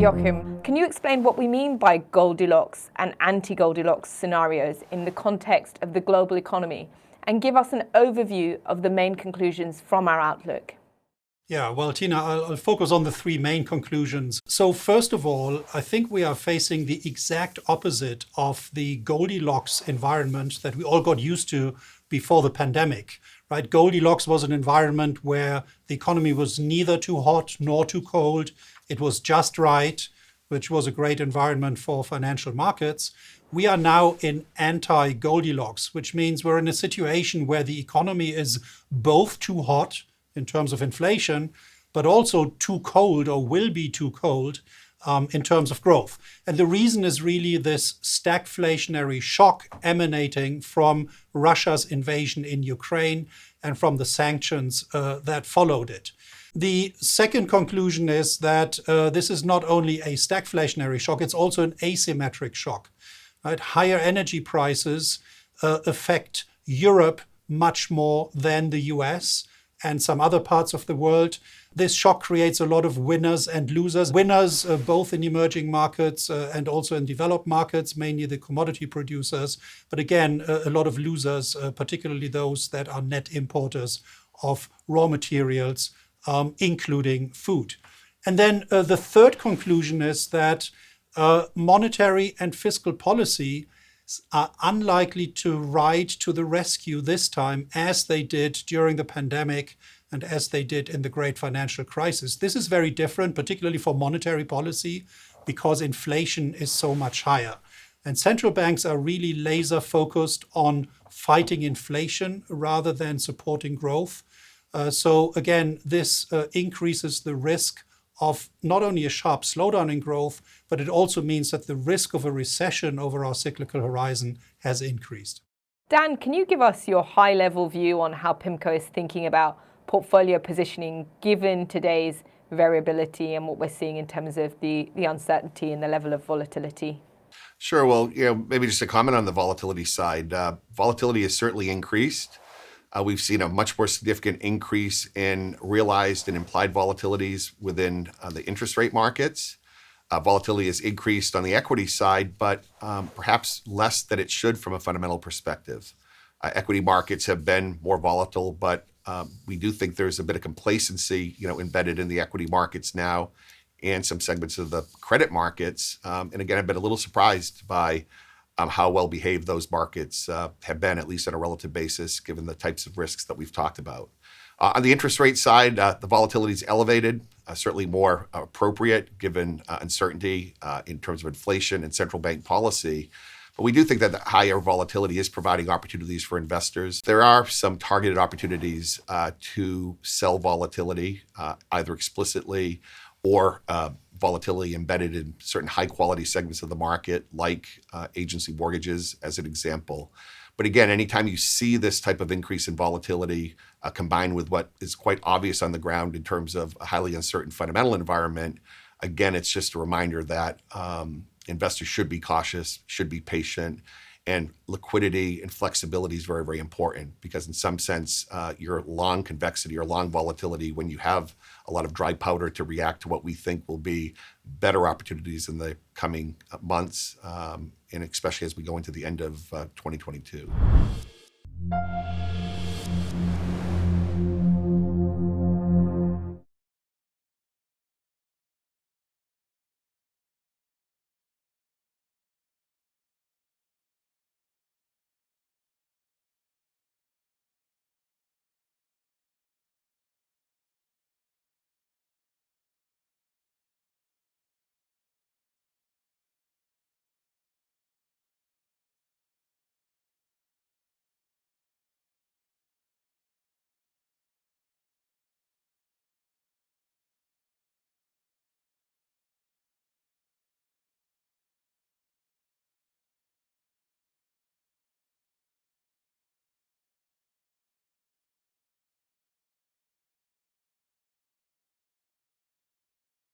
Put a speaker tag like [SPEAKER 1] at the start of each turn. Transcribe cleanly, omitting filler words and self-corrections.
[SPEAKER 1] Joachim, can you explain what we mean by Goldilocks and anti-Goldilocks scenarios in the context of the global economy, and give us an overview of the main conclusions from our outlook?
[SPEAKER 2] Yeah, well, Tina, I'll focus on the three main conclusions. So first of all, I think we are facing the exact opposite of the Goldilocks environment that we all got used to before the pandemic, right? Goldilocks was an environment where the economy was neither too hot nor too cold. It was just right, which was a great environment for financial markets. We are now in anti-Goldilocks, which means we're in a situation where the economy is both too hot in terms of inflation, but also too cold or will be too cold in terms of growth. And the reason is really this stagflationary shock emanating from Russia's invasion in Ukraine and from the sanctions that followed it. The second conclusion is that this is not only a stagflationary shock, it's also an asymmetric shock. Right? Higher energy prices affect Europe much more than the US and some other parts of the world. This shock creates a lot of winners and losers. Winners both in emerging markets and also in developed markets, mainly the commodity producers. But again, a lot of losers, particularly those that are net importers of raw materials, including food. And then the third conclusion is that monetary and fiscal policy are unlikely to ride to the rescue this time as they did during the pandemic and as they did in the great financial crisis. This is very different, particularly for monetary policy, because inflation is so much higher. And central banks are really laser focused on fighting inflation rather than supporting growth. So again, this increases the risk of not only a sharp slowdown in growth, but it also means that the risk of a recession over our cyclical horizon has increased.
[SPEAKER 1] Dan, can you give us your high-level view on how PIMCO is thinking about portfolio positioning given today's variability and what we're seeing in terms of the uncertainty and the level of volatility?
[SPEAKER 3] Sure. Well, maybe just a comment on the volatility side. Volatility has certainly increased. We've seen a much more significant increase in realized and implied volatilities within the interest rate markets. Volatility has increased on the equity side, but perhaps less than it should from a fundamental perspective. Equity markets have been more volatile, but we do think there's a bit of complacency, embedded in the equity markets now and some segments of the credit markets. And again, I've been a little surprised by how well behaved those markets have been, at least on a relative basis, given the types of risks that we've talked about. On the interest rate side, the volatility is elevated, certainly more appropriate given uncertainty in terms of inflation and central bank policy. But we do think that the higher volatility is providing opportunities for investors. There are some targeted opportunities to sell volatility, either explicitly or volatility embedded in certain high-quality segments of the market, like agency mortgages, as an example. But again, anytime you see this type of increase in volatility combined with what is quite obvious on the ground in terms of a highly uncertain fundamental environment, again, it's just a reminder that investors should be cautious, should be patient, and liquidity and flexibility is very, very important because in some sense, you're long convexity or long volatility when you have a lot of dry powder to react to what we think will be better opportunities in the coming months, and especially as we go into the end of 2022.